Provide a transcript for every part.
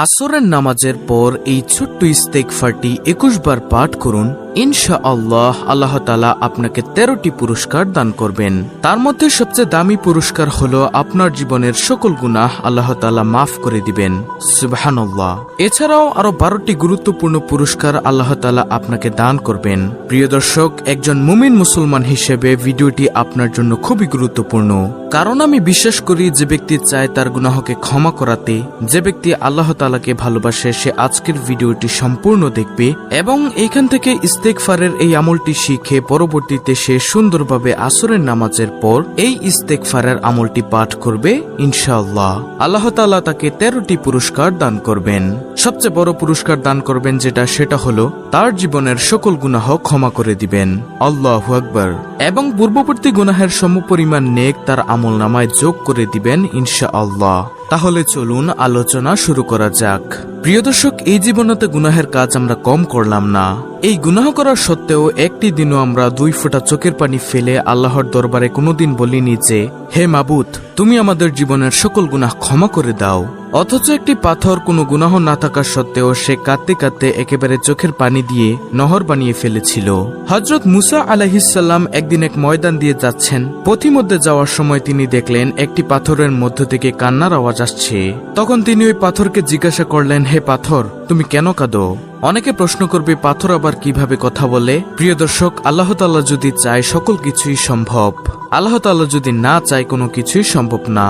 আসরের নামাজের পর এই ছোট্ট ইস্তেগফারটি 21 বার পাঠ করুন। ইনশাআল্লাহ আল্লাহ তাআলা আপনাকে 13টি পুরস্কার দান করবেন। তার মধ্যে সবচেয়ে দামি পুরস্কার হলো আপনার জীবনের সকল গুনাহ আল্লাহ তাআলা মাফ করে দিবেন। সুবহানাল্লাহ। এছাড়াও আরো 12টি গুরুত্বপূর্ণ পুরস্কার আল্লাহ তাআলা আপনাকে দান করবেন। প্রিয় দর্শক, একজন মুমিন মুসলমান হিসেবে ভিডিওটি আপনার জন্য খুবই গুরুত্বপূর্ণ, কারণ আমি বিশ্বাস করি যে ব্যক্তি চায় তার গুনাহকে ক্ষমা করাতে, যে ব্যক্তি আল্লাহ তাআলাকে ভালোবাসে, সে আজকের ভিডিওটি সম্পূর্ণ দেখবে এবং এইখান থেকে ইস্তেগফারের এই আমলটি শিখে পরবর্তীতে সে সুন্দরভাবে আসরের নামাজের পর এই ইস্তেগফারের আমলটি পাঠ করবে। ইনশাআল্লাহ আল্লাহ তাআলা তাকে 13টি পুরস্কার দান করবেন। সবচেয়ে বড় পুরস্কার দান করবেন সেটা হলো তার জীবনের সকল গুনাহ ক্ষমা করে দিবেন। আল্লাহু আকবার। এবং পূর্ববর্তী গুনাহের সমপরিমাণ নেক তার আমলনামায় যোগ করে দিবেন ইনশাআল্লাহ। তাহলে চলুন আলোচনা শুরু করা যাক। প্রিয় দর্শক, এই জীবনেতে গুনাহের কাজ আমরা কম করলাম না। এই গুনাহ করার সত্ত্বেও একটি দিনও আমরা 2 ফোঁটা চোখের পানি ফেলে আল্লাহর দরবারে কোনোদিন বলিনি যে, হে মাবুদ, তুমি আমাদের জীবনের সকল গুনাহ ক্ষমা করে দাও। অথচ একটি পাথর কোনো গুনাহ না থাকা সত্ত্বেও সে কাঁদতে কাঁদতে একেবারে চোখের পানি দিয়ে নহর বানিয়ে ফেলেছিল। হযরত মুসা আলাইহিস সালাম একদিন এক ময়দান দিয়ে যাচ্ছেন। পথিমধ্যে যাওয়ার সময় তিনি দেখলেন একটি পাথরের মধ্য থেকে কান্নার আওয়াজ আসছে। তখন তিনি ওই পাথরকে জিজ্ঞাসা করলেন, হে পাথর, তুমি কেন কাঁদো? অনেকে প্রশ্ন করবে, পাথর আবার কিভাবে কথা বলে? প্রিয় দর্শক, আল্লাহ তাআলা যদি চায় সকল কিছুই সম্ভব। আল্লাহ তাআলা যদি না চায় কোনো কিছুই সম্ভব না।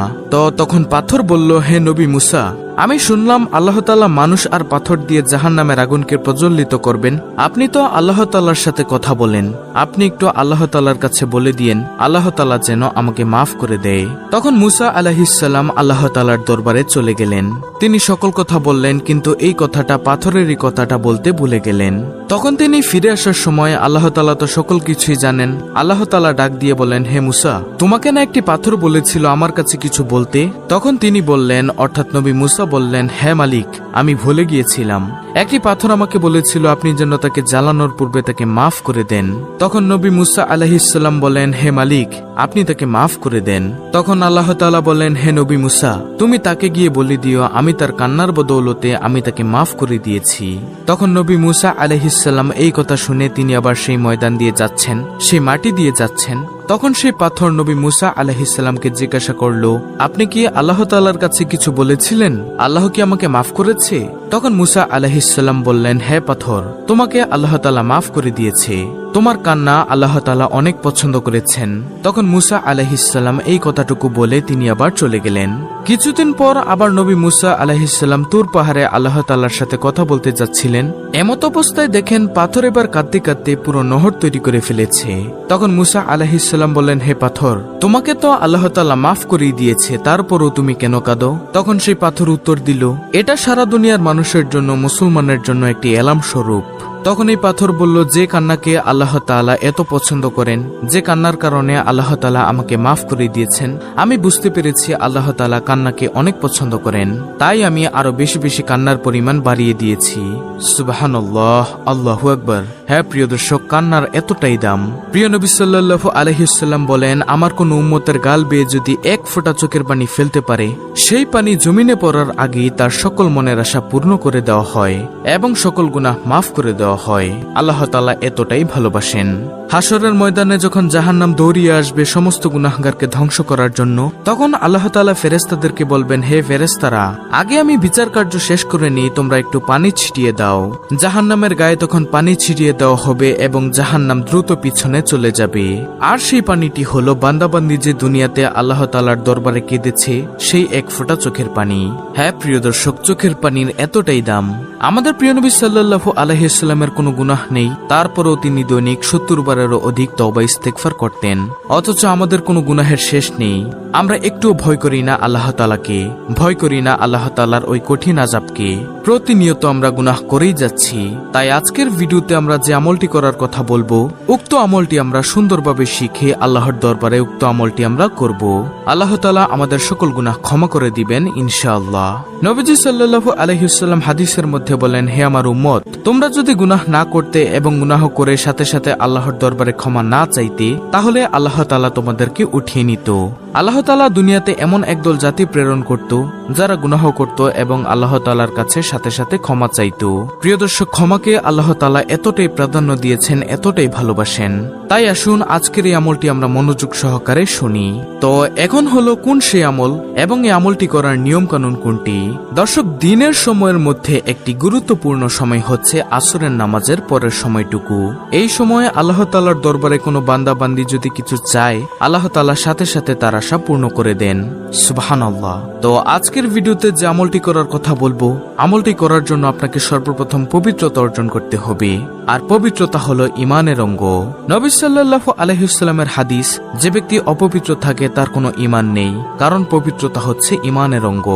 তখন পাথর বলল, হে নবী মুসা, আমি শুনলাম আল্লাহ তাআলা মানুষ আর পাথর দিয়ে জাহান্নামের আগুনকে প্রজ্বলিত করবেন। আপনি তো আল্লাহ তাআলার সাথে কথা বলেন, আপনি একটু আল্লাহ তাআলার কাছে বলে দিয়েন আল্লাহ তাআলা যেন আমাকে মাফ করে দেয়। তখন মুসা আলাইহিস সালাম আল্লাহ তাআলার দরবারে চলে গেলেন। তিনি সকল কথা বললেন, কিন্তু এই কথাটা, পাথরেরই কথাটা বলতে ভুলে গেলেন। তখন তিনি ফিরে আসার সময় আল্লাহ তাআলা তো সকল কিছুই জানেন। আল্লাহ তাআলা ডাক দিয়ে বলেন, হে মুসা, তোমাকে না একটি পাথর বলেছিল আমার কাছে কিছু বলতে? তখন তিনি বললেন, অর্থাৎ নবী মুসা বললেন, হে মালিক, আমি ভুলে গিয়েছিলাম। একটি পাথর আমাকে বলেছিল আপনি যেন তাকে জ্বালানোর পূর্বে তাকে মাফ করে দেন। তখন নবী মুসা আলাইহিস সালাম বলেন, হে মালিক, আপনি তাকে মাফ করে দেন। তখন আল্লাহ তাআলা বলেন, হে নবী মুসা, তুমি তাকে গিয়ে বলে দিও আমি তার কান্নার বদৌলতে আমি তাকে মাফ করে দিয়েছি। তখন নবী মুসা আলাইহিস সালাম এই কথা শুনে তিনি আবার সেই ময়দান দিয়ে যাচ্ছেন, সেই মাটি দিয়ে যাচ্ছেন। তখন সেই পাথর নবী মুসা আলাইহিস সালামকে জিজ্ঞাসা করলো, আপনি কি আল্লাহ তাআলার কাছে কিছু বলেছিলেন? আল্লাহ কি আমাকে মাফ করেছে? তখন মুসা আলাইহিস সালাম বললেন, হে পাথর, তোমাকে আল্লাহ তাআলা মাফ করে দিয়েছে। তোমার কান্না আল্লাহ তাআলা অনেক পছন্দ করেছেন। তখন মুসা আলাইহিস সালাম এই কথাটুকু বলে তিনি আবার চলে গেলেন। কিছুদিন পর আবার নবী মুসা আলাইহিস সালাম তুর পাহাড়ে আল্লাহ তাআলার সাথে কথা বলতে যাচ্ছিলেন। এমত অবস্থায় দেখেন পাথর এবার কাঁদতে কাঁদতে পুরো নহর তৈরি করে ফেলেছে। তখন মুসা আলাইহিস সালাম বললেন, হে পাথর, তোমাকে তো আল্লাহ তাআলা মাফ করে দিয়েছে, তারপরও তুমি কেন কাঁদো? তখন সেই পাথর উত্তর দিল, এটা সারা দুনিয়ার মানুষের জন্য, মুসলমানের জন্য একটি এলাম স্বরূপ। তখন এই পাথর বলল, যে কান্নাকে আল্লাহ তাআলা এত পছন্দ করেন, যে কান্নার কারণে আল্লাহ তাআলা আমাকে মাফ করে দিয়েছেন, আমি বুঝতে পেরেছি আল্লাহ তাআলা কান্নাকে অনেক পছন্দ করেন, তাই আমি আরো বেশি বেশি কান্নার পরিমাণ বাড়িয়ে দিয়েছি। সুবহানাল্লাহ, আল্লাহু আকবার। হ্যাঁ প্রিয় দর্শক, কান্নার এতটাই দাম। প্রিয় নবী সাল্লাল্লাহু আলাইহি ওয়াসাল্লাম বলেন, আমার কোন উম্মতের গাল বেয়ে যদি 1 ফোঁটা চোখের পানি ফেলতে পারে, সেই পানি জমিনে পড়ার আগেই তার সকল মনের আশা পূর্ণ করে দেওয়া হয় এবং সকল গুনাহ মাফ করে দেওয়া হয়। আল্লাহ তাআলা এতটাই ভালোবাসেন। হাসরের ময়দানে যখন জাহান্নাম দৌড়িয়ে আসবে সমস্ত গুনাহগারকে ধ্বংস করার জন্য, তখন আল্লাহ তাআলা ফেরেশতাদেরকে বলবেন, হে ফেরেশতারা, আগে আমি বিচার কার্য শেষ করে নিই, তোমরা একটু পানি ছিটিয়ে দাও। জাহান্নামের গায়ে তখন পানি ছিটিয়ে দেওয়া হবে এবং জাহান্নাম দ্রুত পিছনে চলে যাবে। আর সেই পানিটি হলো বান্দাবান্দি যে দুনিয়াতে আল্লাহ তাআলার দরবারে কেঁদেছে, সেই 1 ফোঁটা চোখের পানি। হ্যাঁ প্রিয় দর্শক, চোখের পানির এতটাই দাম। আমাদের প্রিয় নবী সাল্লাল্লাহু আলাইহি ওয়াসাল্লামের কোনো গুনাহ নেই, তারপরেও তিনি দৈনিক 70 বারেরও অধিক তওবা ইস্তেগফার করতেন। অথচ আমাদের কোনো গুনাহের শেষ নেই। আমরা একটুও ভয় করি না আল্লাহ তাআলাকে, ভয় করি না আল্লাহ তাআলার ওই কঠিন আযাবকে। প্রতিনিয়ত আমরা গুনাহ করেই যাচ্ছি। তাই আজকের ভিডিওতে আমরা যে আমলটি করার কথা বলবো, উক্ত আমলটি আমরা সুন্দরভাবে শিখে আল্লাহর দরবারে উক্ত আমলটি আমরা করব। আল্লাহ তাআলা আমাদের সকল গুনাহ ক্ষমা করে দিবেন ইনশাআল্লাহ। নবীজি সাল্লাল্লাহু আলাইহি ওয়াসাল্লাম হাদিসের মধ্যে বলেন, হে আমার উম্মত, তোমরা যদি গুনাহ না করতে এবং গুনাহ করে সাথে সাথে আল্লাহর দরবারে ক্ষমা না চাইতে, তাহলে আল্লাহ তাআলা তোমাদেরকে উঠিয়ে নিত। আল্লাহ তাআলা দুনিয়াতে এমন একদল জাতি প্রেরণ করত যারা গুনাহ করত এবং আল্লাহ তাআলার কাছে সাথে সাথে ক্ষমা চাইত। প্রিয় দর্শক, ক্ষমাকে আল্লাহ তাআলা এতটাই প্রাধান্য দিয়েছেন, এতটাই ভালোবাসেন। তাই আসুন আজকের এই আমলটি আমরা মনোযোগ সহকারে শুনি। তো এখন হলো কোন সেই আমল এবং এই আমলটি করার নিয়ম কানুন কোনটি? দর্শক, দিনের সময়ের মধ্যে একটি গুরুত্বপূর্ণ সময় হচ্ছে আসরের নামাজের পরের সময়টুকু। এই সময়ে আল্লাহ তাআলার দরবারে কোনো বান্দা বান্দি যদি কিছু চায়, আল্লাহ তাআলা সাথে সাথে তার আশা পূর্ণ করে দেন। সুবহানাল্লাহ। তো আজকের ভিডিওতে যে আমলটি করার কথা বলবো, আমলটি করার জন্য আপনাকে সর্বপ্রথম পবিত্রতা অর্জন করতে হবে। আর পবিত্রতা হলো ঈমানের অঙ্গ। নবী সাল্লাল্লাহু আলাইহি ওয়াসাল্লামের হাদিস, যে ব্যক্তি অপবিত্র থাকে তার কোনো ঈমান নেই, কারণ পবিত্রতা হচ্ছে ঈমানের অঙ্গ।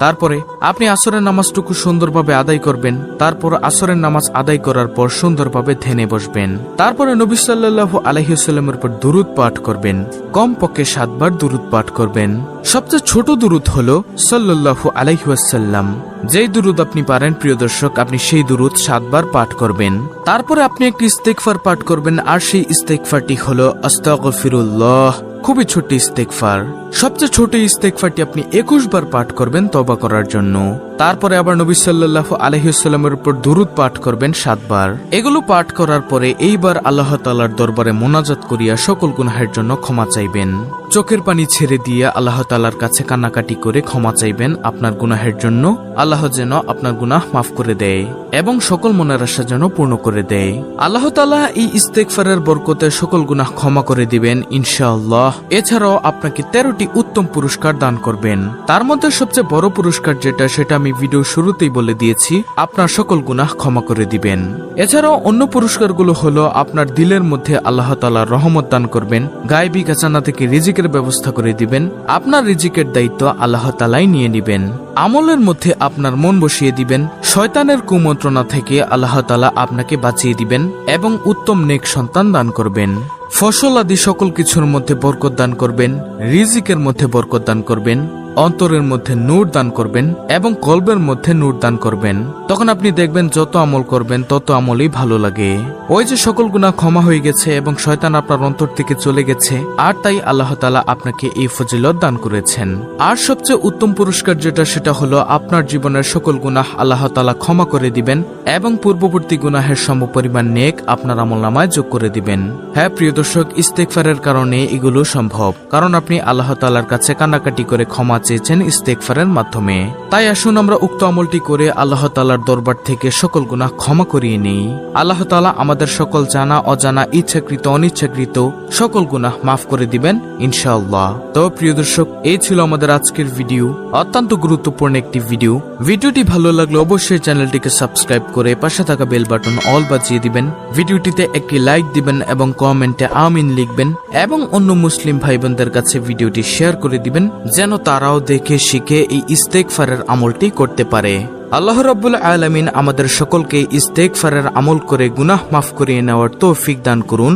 তারপরে আপনি আসরের নামাজটুকু সুন্দরভাবে আদায় করবেন। তারপর আসরের নামাজ আদায় করার পর সুন্দরভাবে ধ্যানে বসবেন। তারপরে নবী সাল্লাল্লাহু আলাইহি ওয়াসাল্লামের উপর দুরূদ পাঠ করবেন। কমপক্ষে 7 বার দুরূদ পাঠ করবেন। সবচেয়ে ছোট দুরূদ হলো সাল্লাল্লাহু আলাইহি ওয়াসাল্লাম। যেই দুরূদ আপনি পারেন প্রিয় দর্শক, আপনি সেই দুরূদ 7 বার পাঠ করবেন। তারপরে আপনি একটি ইস্তেগফার পাঠ করবেন, আর সেই ইস্তেগফারটি হলো আস্তাগফিরুল্লাহ। খুবই ছোট ইস্তেগফার। সবচেয়ে ছোট ইস্তেগফারটি আপনি 21 বার পাঠ করবেন তওবা করার জন্য। তারপরে আবার নবী সাল্লাল্লাহু আলাইহি ওয়াসাল্লামের উপর দুরূদ পাঠ করবেন 7 বার। এগুলো পাঠ করার পরে এইবার আল্লাহ তাআলার দরবারে মোনাজাত করিয়া সকল গুনাহের জন্য ক্ষমা চাইবেন। চোখের পানি ছেড়ে দিয়ে আল্লাহ তাআলার কাছে কান্নাকাটি করে ক্ষমা চাইবেন আপনার গুনাহের জন্য। আল্লাহ যেন আপনার গুনাহ মাফ করে দেয় এবং সকল মনের আশা যেন পূর্ণ করে দেয়। আল্লাহ তাআলা এই ইস্তেগফারের বরকতে সকল গুনাহ ক্ষমা করে দিবেন ইনশাআল্লাহ। এছাড়াও আপনাকে 13টি উত্তম পুরস্কার দান করবেন। তার মধ্যে সবচেয়ে বড় পুরস্কার যেটা, সেটা আমি ভিডিও শুরুতেই বলে দিয়েছি, আপনার সকল গুনাহ ক্ষমা করে দিবেন। এছাড়াও অন্য পুরস্কারগুলো হলো আপনার দিলের মধ্যে আল্লাহ তাআলার রহমত দান করবেন, গায়বী খাজানা থেকে রিজিকের ব্যবস্থা করে দিবেন, আপনার রিজিকের দায়িত্ব আল্লাহ তাআলাই নিয়ে নেবেন। আমলের মধ্যে আপনার মন বসিয়ে দিবেন, শয়তানের কুমন্ত্রণা থেকে আল্লাহ তাআলা আপনাকে বাঁচিয়ে দিবেন এবং উত্তম নেক সন্তান দান করবেন। ফসল আদি সকল কিছুর মধ্যে বরকত দান করবেন, রিজিকের মধ্যে বরকত দান করবেন, অন্তরের মধ্যে নূর দান করবেন এবং কলবের মধ্যে নূর দান করবেন। তখন আপনি দেখবেন যত আমল করবেন তত আমলই ভালো লাগে। ওই যে সকল গুনাহ ক্ষমা হয়ে গেছে এবং শয়তান আপনার অন্তর থেকে চলে গেছে, আর তাই আল্লাহ তাআলা আপনাকে এই ফজিলত দান করেছেন। আর সবচেয়ে উত্তম পুরস্কার যেটা, সেটা হলো আপনার জীবনের সকল গুনাহ আল্লাহ তাআলা ক্ষমা করে দিবেন এবং পূর্ববর্তী গুনাহের সমপরিমাণ নেক আপনার আমলনামায় যোগ করে দিবেন। হ্যাঁ প্রিয় দর্শক, ইস্তেগফারের কারণে এগুলো সম্ভব, কারণ আপনি আল্লাহ তাআলার কাছে কান্নাকাটি করে ক্ষমা চেয়েছেন ইস্তেগফারের মাধ্যমে। তাই আসুন আমরা উক্ত আমলটি করে আল্লাহ তাআলার দরবার থেকে সকল গুনাহ ক্ষমা করিয়ে নেই। আল্লাহ তাআলা আমাদের সকল জানা অজানা, ইচ্ছাকৃত অনিচ্ছাকৃত সকল গুনাহ মাফ করে দিবেন ইনশাআল্লাহ। তো প্রিয় দর্শক, এই ছিল আমাদের আজকের ভিডিও, অত্যন্ত গুরুত্বপূর্ণ একটি ভিডিও। ভিডিওটি ভালো লাগলে অবশ্যই চ্যানেলটিকে সাবস্ক্রাইব করে পাশে থাকা বেল বাটন অল বাজিয়ে দিবেন। ভিডিওটিতে একটি লাইক দিবেন এবং কমেন্টে আমিন লিখবেন এবং অন্য মুসলিম ভাই বোনদের কাছে ভিডিওটি শেয়ার করে দিবেন, যেন তারাও দেখে শিখে এই ইস্তেগফারের আমলটি করতে পারে। আল্লাহ রাব্বুল আলামিন আমাদের সকলকে ইস্তেগফারের আমল করে গুনাহ মাফ করিয়ে নেওয়ার তৌফিক দান করুন।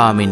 আমিন।